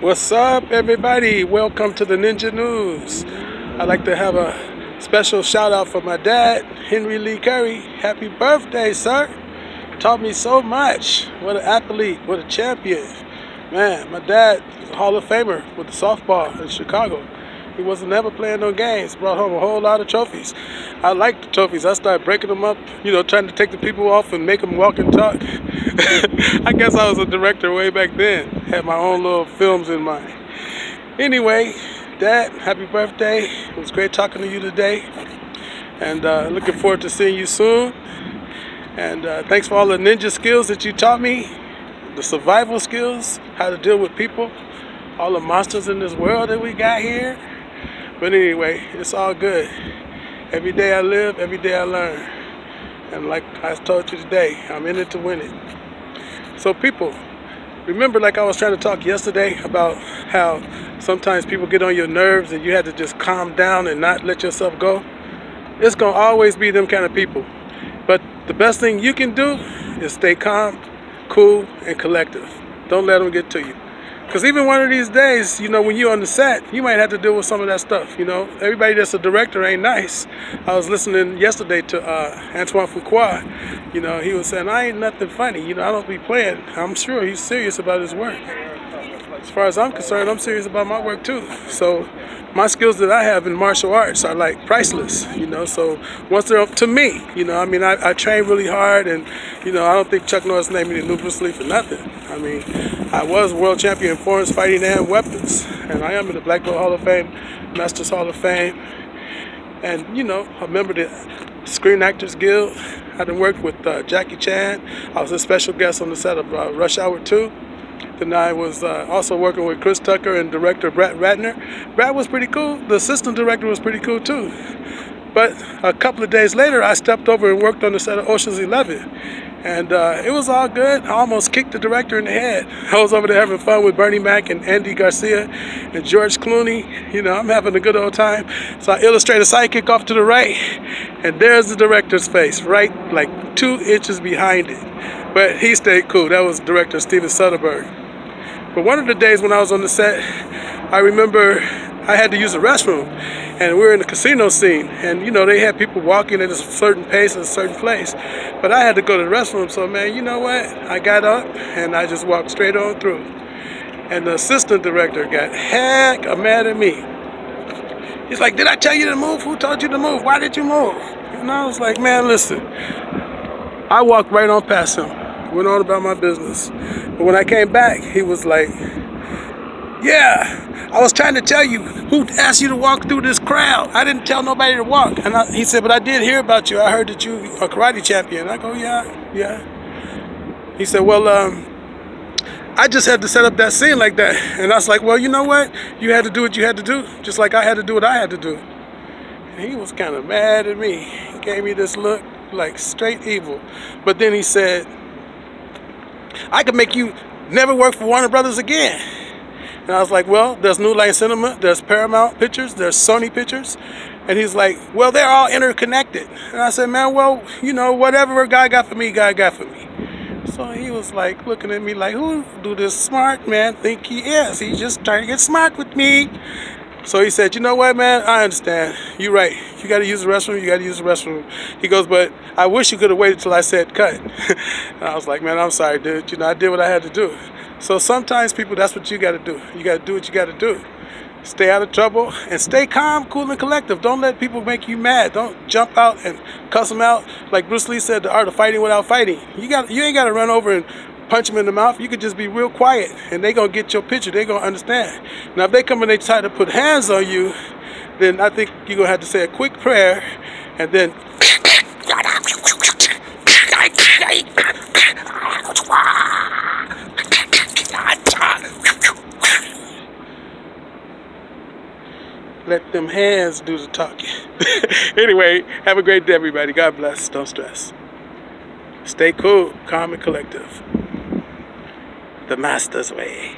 What's up, everybody? Welcome to the Ninja News. I'd like to have a special shout out for my dad, Henry Lee Curry. Happy birthday, sir. Taught me so much. What an athlete, what a champion. Man, my dad was a Hall of Famer with the softball in Chicago. He wasn't never playing no games, brought home a whole lot of trophies. I liked the trophies. I started breaking them up, trying to take the people off and make them walk and talk. I guess I was a director way back then. Had my own little films in mind. Anyway, Dad, happy birthday. It was great talking to you today. And looking forward to seeing you soon. And thanks for all the ninja skills that you taught me. The survival skills, how to deal with people. All the monsters in this world that we got here. But anyway, it's all good. Every day I live, every day I learn. And like I told you today, I'm in it to win it. So people, remember like I was trying to talk yesterday about how sometimes people get on your nerves and you have to just calm down and not let yourself go? It's going to always be them kind of people. But the best thing you can do is stay calm, cool, and collective. Don't let them get to you. Because even one of these days, when you're on the set, you might have to deal with some of that stuff, Everybody that's a director ain't nice. I was listening yesterday to Antoine Fuqua. He was saying, I ain't nothing funny. I don't be playing. I'm sure he's serious about his work. As far as I'm concerned, I'm serious about my work too. So my skills that I have in martial arts are like priceless, So once they're up to me, I train really hard, and I don't think Chuck Norris named me the new Bruce Lee for nothing. I was world champion in foreign fighting and weapons, and I am in the Black Belt Hall of Fame, Masters Hall of Fame, and a member of the Screen Actors Guild. I done worked with Jackie Chan. I was a special guest on the set of Rush Hour 2. Then I was also working with Chris Tucker and director Brett Ratner. Brett was pretty cool. The assistant director was pretty cool too. But a couple of days later, I stepped over and worked on the set of Ocean's 11. And it was all good. I almost kicked the director in the head. I was over there having fun with Bernie Mac and Andy Garcia and George Clooney. I'm having a good old time. So I illustrate a sidekick off to the right, and there's the director's face, right like 2 inches behind it. But he stayed cool. That was director Steven Soderbergh. But one of the days when I was on the set, I remember I had to use the restroom, and we were in the casino scene, and they had people walking at a certain pace in a certain place, but I had to go to the restroom. So man, you know what, I got up and I just walked straight on through, and the assistant director got heck mad at me. He's like, did I tell you to move? Who told you to move? Why did you move? And I was like, man, listen, I walked right on past him, went on about my business. But when I came back, he was like, yeah, I was trying to tell you, who asked you to walk through this crowd? I didn't tell nobody to walk. And he said, but I did hear about you. I heard that you are a karate champion. I go, yeah. He said, well, I just had to set up that scene like that. And I was like, well, you know what? You had to do what you had to do, just like I had to do what I had to do. And he was kind of mad at me. He gave me this look like straight evil. But then he said, I could make you never work for Warner Brothers again. And I was like, well, there's New Line Cinema, there's Paramount Pictures, there's Sony Pictures. And he's like, well, they're all interconnected. And I said, man, well, whatever God got for me, God got for me. So he was like looking at me like, who do this smart man think he is? He's just trying to get smart with me. So he said, you know what, man, I understand. You're right. You got to use the restroom. You got to use the restroom. He goes, but I wish you could have waited till I said cut. And I was like, man, I'm sorry, dude. I did what I had to do. So sometimes, people, that's what you got to do. You got to do what you got to do. Stay out of trouble and stay calm, cool, and collective. Don't let people make you mad. Don't jump out and cuss them out. Like Bruce Lee said, the art of fighting without fighting. You ain't got to run over and punch them in the mouth. You could just be real quiet, and they gonna get your picture. They gonna understand. Now, if they come and they try to put hands on you, then I think you're gonna have to say a quick prayer, and then let them hands do the talking. Anyway, have a great day, everybody. God bless. Don't stress. Stay cool, calm, and collective. The Master's way.